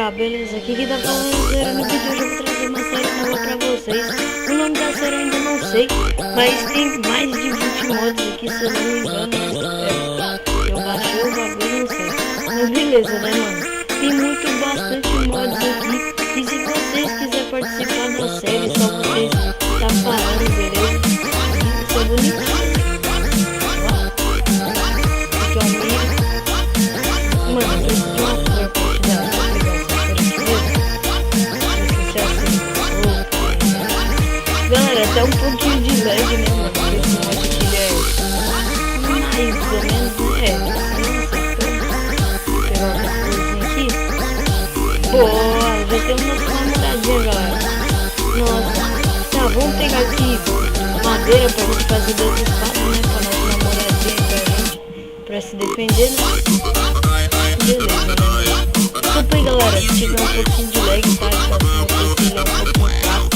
galera, beleza? Aqui que tá falando Zero. No vídeo hoje eu vou trazer uma série nova pra vocês. O nome da série eu ainda não sei, mas tem mais de 20 mods aqui, se eu não me engano. Eu baixei o bagulho, não sei. Mas beleza, né, mano? Tem bastante mods aqui. E se vocês quiserem participar da série, só vocês tá falando, beleza? Isso é bonitinho. Aqui é o milho. Mano, eu preciso de uma flor pra te dar. Vou pegar essa flor aqui mesmo. Galera, até um pouquinho de lag, né, mano? Porque esse mod aqui ele é mais ou menos, Vou pegar outra florzinha aqui. Boa, já temos nossa namoradinha, galera. Nossa, tá, vamos pegar aqui madeira pra gente fazer 2 espadas, né? Pra nossa namoradinha, pra se defender, né? Beleza, né? Desculpa aí, galera, se tiver um pouquinho de lag, tá? Tá assim, meu PC ele é um pouquinho fraco.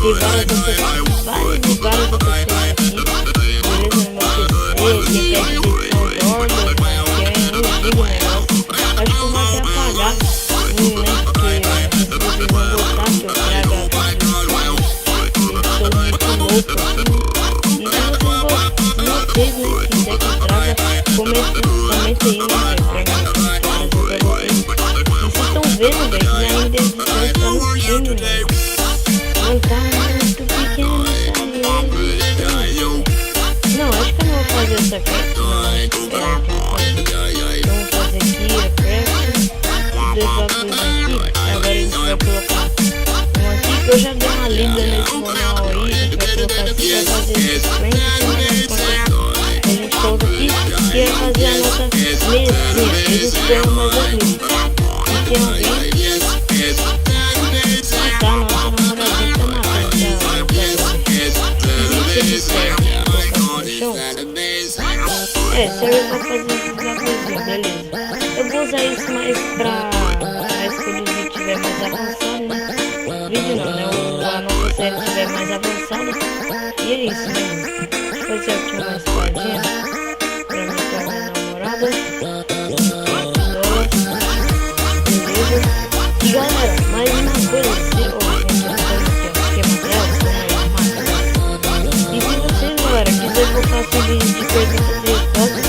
Tem várias outras pessoas aqui, beleza? No meu PC, tem restrição dorme, que é 1 GB o negócio. Acho que eu vou até apagar, né? Porque se vocês vão gostar que eu traga vídeos muito loucos, assim. E se vocês, né, quiser que eu traga, comenta aí, né, vendo, velho, que minha rede de edição está no fim, velho. Não tá muito pequeno essa rede. Não, acho que eu não vou fazer essa craft, não. Vamos fazer aqui a craft. 2 blocos aqui. Agora a gente vai colocar um aqui, que eu já dei uma lida nesse manual aí. A gente vai colocar aqui, vai fazer esse frente. A gente coloca aqui, que vai fazer a nossa mesinha. Eles esperam mais ali. Tem alguém? Tá, nossa namoradinha tá na frente. Serve pra fazer esses bagulhinhos, beleza. Eu vou usar isso mais pra quando o vídeo estiver mais avançado, né? Vídeo não, né? A nossa série estiver mais avançada. E é isso, né? Deixa eu fazer aqui uma espadinha pra mim com a minha namorada. E galera, mais uma coisa, e se vocês, galera, quiserem que eu faça um vídeo de perguntas e respostas,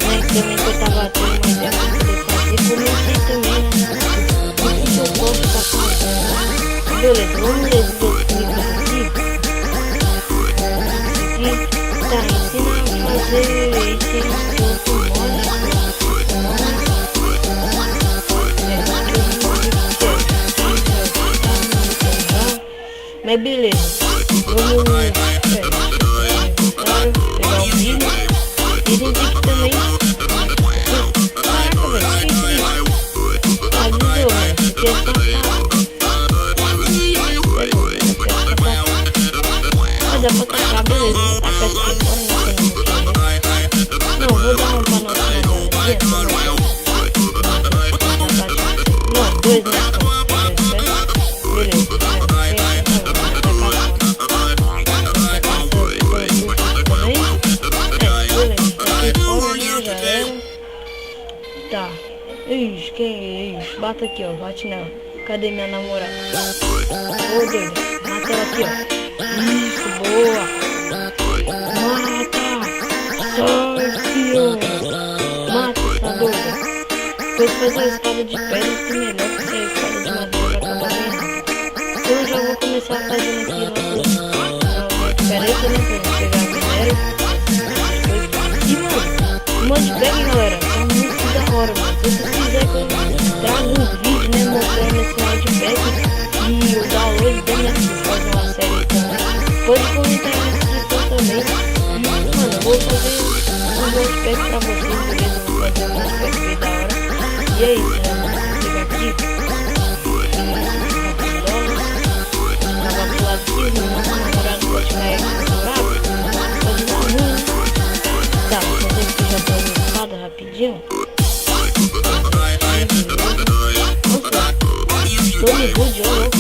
né, que também que eu tava tendo uma ideia pra poder fazer, comentei também, né, o que eu posso estar fazendo. Beleza, vamos ler os outros livros aqui. Tá, ensina a fazer esse outro mod. Mas beleza, vamos pegar o milho. Itens aqui também. Caraca, velho, que é isso? Avisou, mano, isso aqui é safado. Dá pra tacar, beleza. Tacar esse aqui fora, não, vou dar uma pra nossa namoradinha. Não, 2, né? Beleza. Tá. Ixi, que isso? Bata aqui, ó. Bate nela. Cadê minha namorada? Ô, doido. Mata ela aqui, ó. Isso, boa. Mata. Sai, filho. Mata essa doida. Depois fazer uma espada de pedra que melhor, porque a espada de madeira vai acabar bem rápido. Então eu já vou começar fazendo aqui nosso diferença, né? Pra gente pegar minério. E, mano, o modpack, galera, tá muito da hora, mano. Se vocês quiserem que eu traga um vídeo, né, mostrando esse modpack e o download dele, né, vocês fazem uma série também, pode comentar aí na descrição também. E, mano, eu vou fazer um modpack pra vocês, beleza? Eu vou fazer um modpack bem da hora. E é isso, né, mano? Vou pegar aqui. Tava pro lado aqui, meu namorado pode cair aqui no buraco. Pode dar ruim, né? Tá, vou fazer aqui já tô limpado rapidinho. Nossa, tô me rude, ó, louco.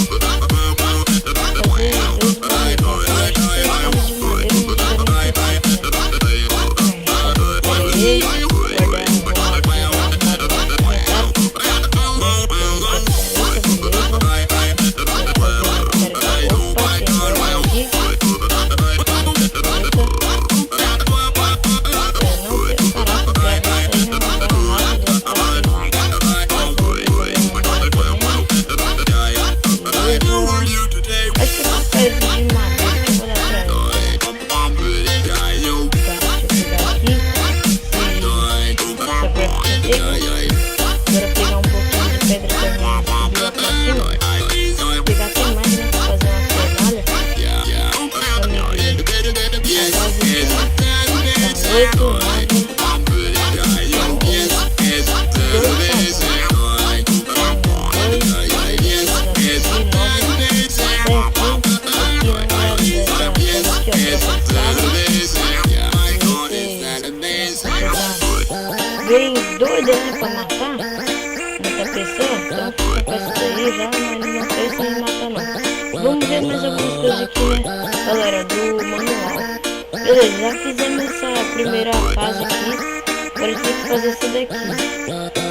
Fazer 2 panelas. Eu acho que 3 panelas de madeira não precisa nem ter. Guardar uma Vem doido ali pra matar outra pessoa, então fica com isso daí já, mas não pensa em matar não. Vamos ver mais algumas coisas aqui, né, galera, do manual. Beleza, já fizemos essa primeira fase aqui, agora tem que fazer isso daqui.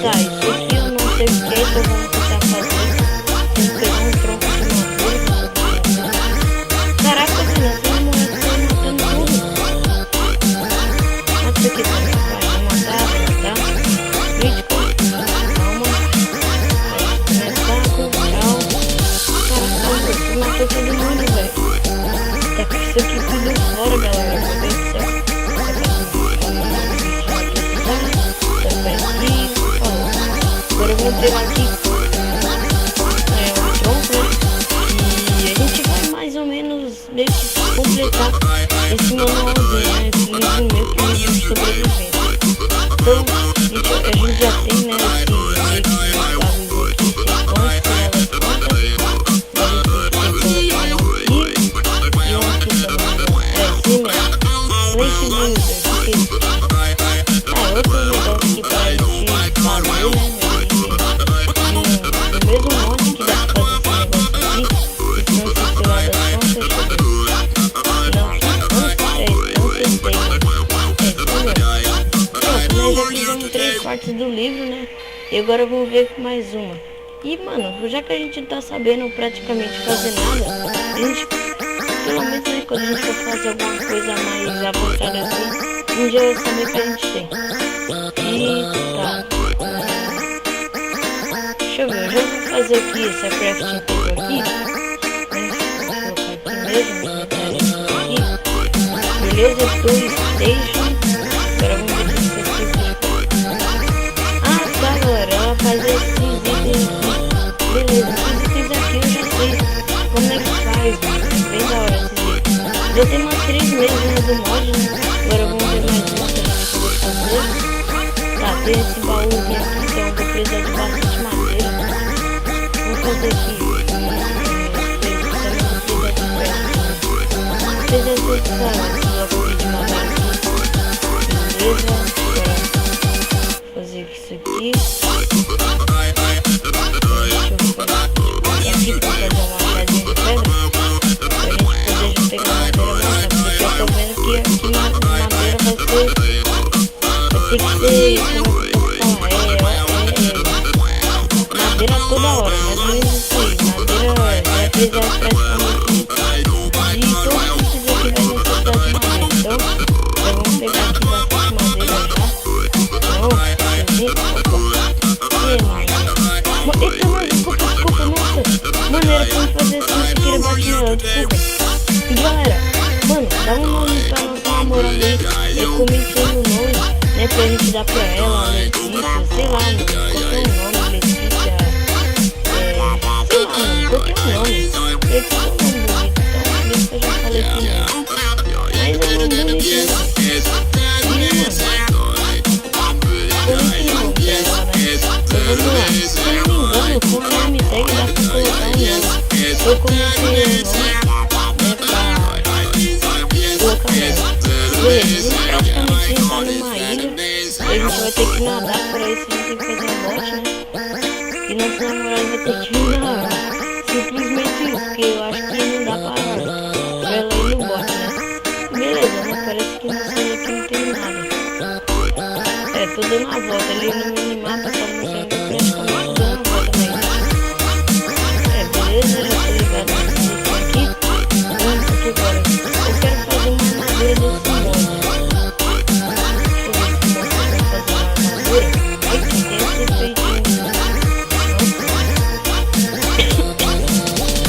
Tá, isso aqui eu não sei o que é, então vamos tentar fazer. Tem que pegar um tronco de madeira. Caraca, velho, essa mulher tá matando tudo. Mata isso aqui também, vai, vou matar, crítico, calma, começar com tchau. Caraca, você matou todo mundo, velho. Tá com isso aqui tudo fora, galera, meu Deus do céu. Agora vamos pegar aqui o tronco, né? E a gente vai mais ou menos meio que completar esse manualzinho, né? Esse livro meu que é um livro de sobrevivência. Então, a gente já tem, né, do livro, né? E agora vamos ver mais uma. E mano, já que a gente tá sabendo praticamente fazer nada, a gente, pelo menos, né, quando a gente for fazer alguma coisa mais avançada assim, um dia eu saber o que a gente tem. E tá. Deixa eu ver, eu já vou fazer aqui essa crafting table aqui. Vou colocar aqui mesmo, aqui. Beleza, PlayStation. Agora vamos ver se isso aqui. Ela faz esses itens aqui. Beleza, esses itens aqui eu já sei como é que faz, é bem da hora esses itens. Já tem umas 3 meses, né, do mod, né? Agora vamos ver mais uma que a gente pode fazer. Tá, tem esse baúzinho aqui, então eu vou precisar de bastante madeira. Vamos fazer aqui. Fez esse bloco de madeira aqui. Beleza. Fazer isso aqui. Deixa eu fazer aqui pra fazer uma machadinha de pedra, pra gente poder pegar madeira mais rápido, porque eu tô vendo que aqui madeira vai ter que ser, como é que eu posso falar, madeira toda hora, mais ou menos isso aí. Madeira vai precisar praticamente de todos os itens aqui vai necessitar de madeira, então já vamos pegar aqui bastante madeira já. Eita, mano, desculpa, nossa. Mano, era pra gente fazer assim, se queria bater nela, desculpa. E galera, mano, dá um nome pra nossa namorada aí. Eu comentei o nome, né, pra gente dar pra ela, Letícia, sei lá, mano, qualquer nome, Letícia. Sei lá, mano, qualquer nome. Letícia é um nome bonito, então, por isso que eu já falei com ela. Mas é um nome bonito, mano. Vamos lá, se eu não me engano, com o nome tag dá pra colocar um nome. Eu comecei o nome, né, pra colocar um nome. Beleza, a gente praticamente está numa ilha, a gente vai ter que nadar, para isso a gente tem que fazer um bote, né, e nossa namorada vai ter que nadar, simplesmente isso, porque eu acho que não dá pra ela ir no bote, né. Beleza, né, parece que nessa ilha aqui não tem nada. Tô dando uma volta ali no minimapa, tá mostrando praticamente dando uma volta na ilha. Beleza, já tô ligado nisso aqui. Vamos aqui agora. Eu quero fazer uma armadura desse mod. Deixa eu ver se eu consigo fazer uma armadura. Aqui tem esse efeitinho.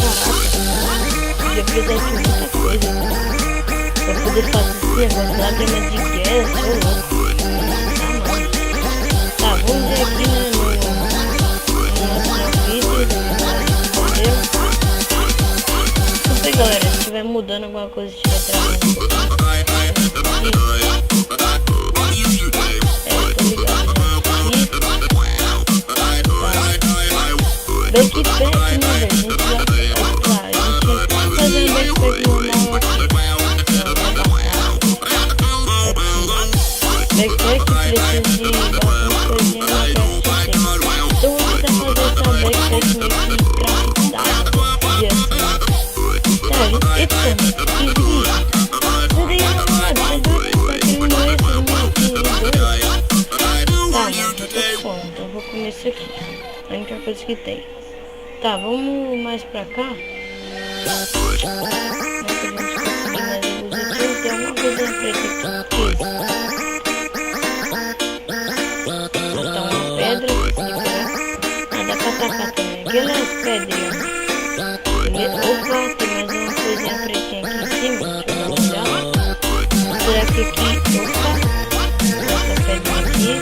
Caraca, podia precisar de muita coisa, né? Pra poder fazer esse negócio. Lágrima de guerra, sou louco. Vamos ver aqui, né, no nosso vídeo. Desculpa aí, galera, se estiver mudando alguma coisa, se estiver travando um pouquinho. Backpack, né, velho? A gente já claro, a gente fazendo backpack normal aqui. Backpack precisa de bastante coisinha na craft system. Então vou tentar fazer essa backpack meio que craftada. E assim. Tá, eita, cadê a namorada? Tá querendo morrer esses minutinhos dois? Tá, mano, eu tô com fome, então eu vou comer isso aqui. A única coisa que tem. Tá, vamos mais pra cá. Não que a gente conseguir mais luz aqui. Tem alguma coisa preta aqui. Botar uma pedra. Ah, dá pra atacar também. Aquelas pedrinhas. Opa, tem mais uma coisinha pretinha aqui em cima. Deixa eu dar uma olhada. Será que aqui. Opa. Essa pedrinha aqui.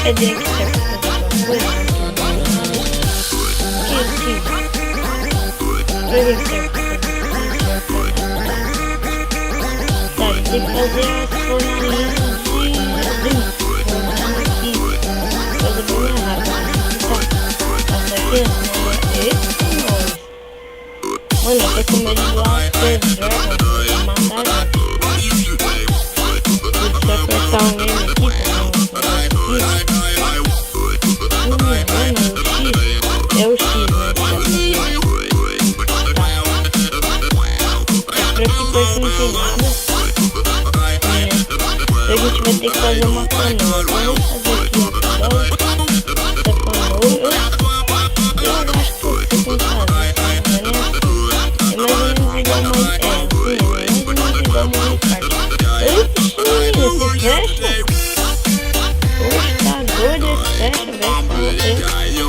Pedrinha que serve pra fazer alguma coisa? Aqui. Pra que serve pra fazer? Tá, a gente tem que fazer as fornalhinhas de abril. Fornalhinha aqui. Coisa bem mais rápida. Tá. Passa aqui, eita, nós. Mano, eu tô com medo do After Dragon. Vou matar já. Deixa eu apertar o name aqui. É o X, né? Tá. Pra que parece não tem nada. A gente vai ter que fazer uma canoa. Vamos fazer aqui uma canoa. Essa canoa. Eu acho que você tem que fazer. É mais ou menos igual uma. É, sim, é mais ou menos igual uma Ricardo. Oxi, menina, você fecha? Oxe, tá doido esse fecha, velho.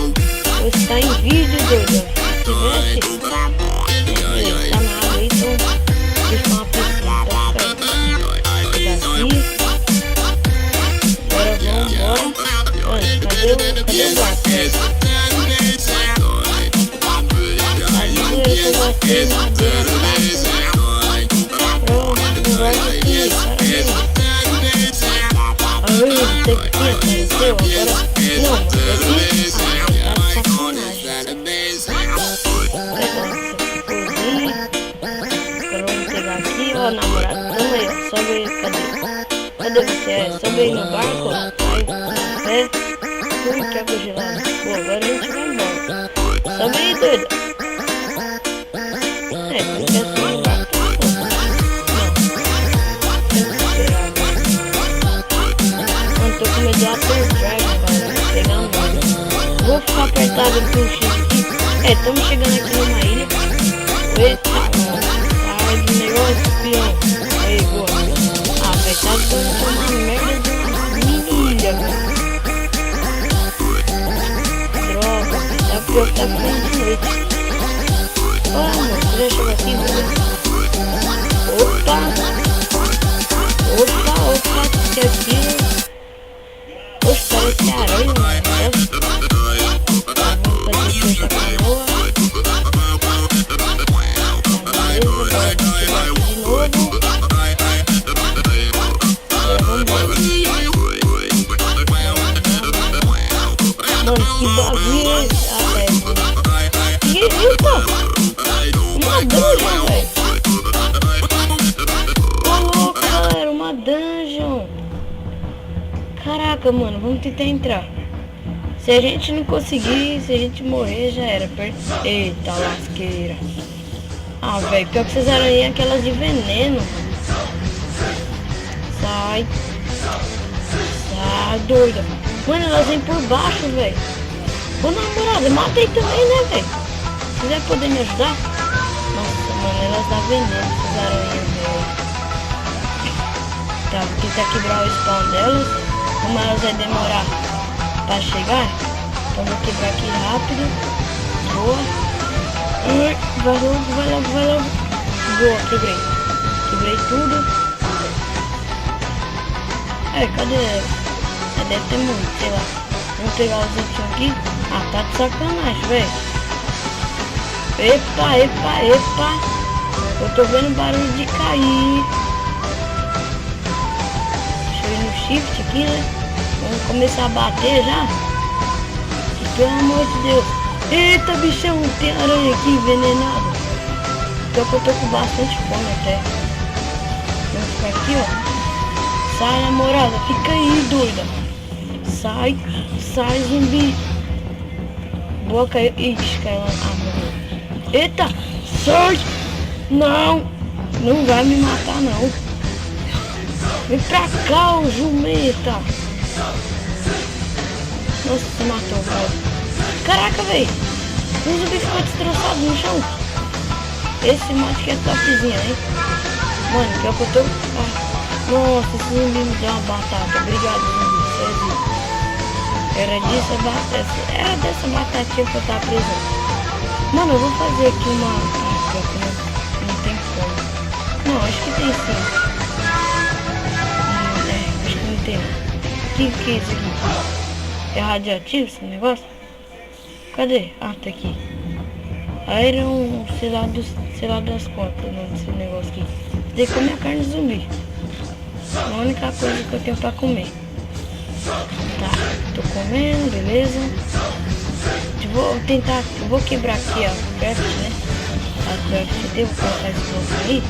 Você tá em vídeo, doido. Se veste, tá na água aí, então deixa uma piscina, tá certo. Daqui. Agora vambora. Cadê o barco? Ali eu tô gostando na beira. Pronto, agora aqui, caramba. Ai, isso aqui apareceu agora. Não, aqui. Ó, namorado, tamo aí, ó, sobe aí, cadê você? Sobe aí no barco, vai, café, tudo que é congelado. Pô, agora a gente vai embora. Sobe aí, doido. Não quer subir no barco, pô. Não, tem que esperar agora. Mano, tô com medo de After Dragon, galera, vou pegar um barco. Vou ficar apertado com o X aqui. Tamo chegando aqui numa ilha. Eita, mano. De negócio, pião. Aí, boa. Ah, velho, tá dando uma merda de uma ilha, velho. Droga, tá pior que tá ficando de noite. Ó, mano, você já chegou aqui, velho? Opa, que é aquilo? Oxe, parece aranha, mano. Tá, vamos fazer aqui essa canoa. Mano, que bagulho é esse? Ah, velho. Eita! Uma dungeon, velho. Ô, louco, galera, uma dungeon. Caraca, mano, vamos tentar entrar. Se a gente não conseguir, se a gente morrer, já era. Eita, lasqueira. Ah, velho, pior que essas aranhas, aquelas de veneno. Sai, doida. Mano, elas vêm por baixo, velho. Ô, namorada, mata aí também, né, velho? Se quiser poder me ajudar? Nossa, mano, elas dão veneno, essas aranhas, velho. Tá, vou tentar quebrar o spawn delas. Como elas vai demorar pra chegar, então vou quebrar aqui rápido. Boa. Vai logo. Boa, quebrei tudo. Cadê? Deve ter muito, sei lá. Vamos pegar os itens aqui. Ah, tá de sacanagem, velho. Epa, epa, epa. Eu tô vendo barulho de cair. Deixa eu ir no shift aqui, né? Vamos começar a bater já. E, pelo amor de Deus. Eita, bichão, tem aranha aqui envenenada. Então eu tô com bastante fome até. Vamos ficar aqui, ó. Sai, namorada, fica aí, doida. Sai, sai, zumbi. Boa, caiu. Ixi, caiu lá. Ah, morreu. Eita, sai. Não, não vai me matar, não. Vem pra cá, ô jumenta. Nossa, se matou, velho. Caraca, velho. O zumbi ficou destroçado no chão. Esse mate que é topzinho, hein? Mano, que é o que eu tô... Ah, nossa, esse zumbi me deu uma batata. Obrigado, zumbi. Você é zico. Era dessa batatinha que eu tava precisando. Mano, eu vou fazer aqui uma... Ah, pior que não tem como. Não, acho que tem sim. Acho que não tem. O que é isso aqui? É radioativo esse negócio? Cadê? Ah, tá aqui. Iron, sei lá das contas, o nome desse negócio aqui. Tem que comer a carne de zumbi. A única coisa que eu tenho pra comer. Tá, tô comendo, beleza. Eu vou quebrar aqui a craft, né? A craft, devo colocar esse bloco aí.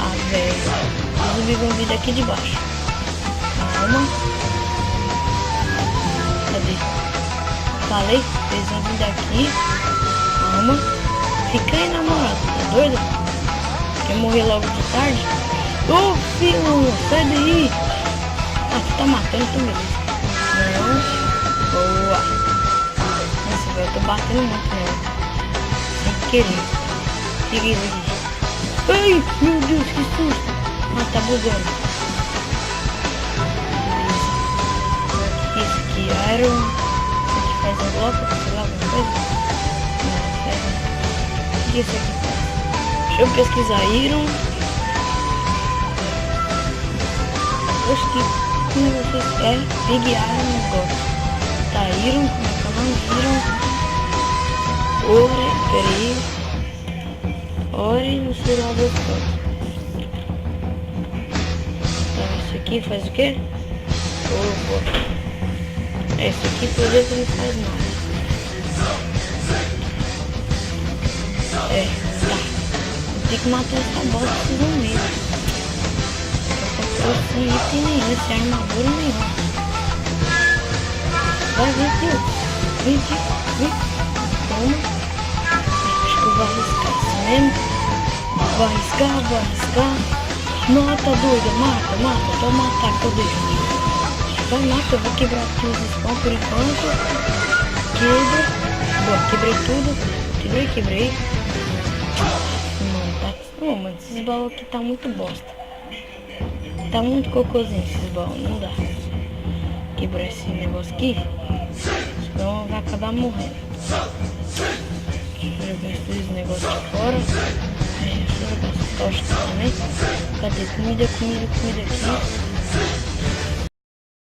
Ah, velho. Os zumbis vão vir daqui de baixo. Calma. Cadê? Falei, eles vão vir daqui. Calma. Fica aí, namorado. Tá doido? Quer morrer logo de tarde? Ô, filho, sai daí. Ah, tu tá matando, então beleza. Não. Boa. Nossa, velho, eu tô batendo muito nela. Sem querer. Fica isso aqui. Ai, meu Deus, que susto. Ah, tá bugando. Beleza. Isso aqui, Iron. Isso aqui faz um bloco, sei lá, alguma coisa. Não, faz não. O que isso aqui faz? Deixa eu pesquisar Iron. Acho que... Como vocês é? Big Iron negócio. Tá, Iron, como é que é o nome? Iron. Ore, peraí. Ore, não sei lá das coisas. Tá, isso aqui faz o quê? Esse aqui, por exemplo, não faz nada. Tá. Tem que matar essa bosta de zumbi. Sem item nenhum, sem armadura nenhuma. Vai, vem aqui, vem aqui, vem. Toma. Acho que eu vou arriscar isso mesmo. Vou arriscar. Mata, doida, mata. Pode matar que eu deixo. Vai, mata, eu vou quebrar aqui os spawn por enquanto. Quebra. Boa, quebrei tudo. Quebrei. Mano, tá... Oh, mano, esses baús aqui tá muito bosta. Tá muito cocôzinho esses baús, não dá. Quebrar esse negócio aqui, senão vai acabar morrendo. Deixa eu jogar esses negócios de fora. Deixa eu jogar essa tocha também. Cadê? Comida aqui.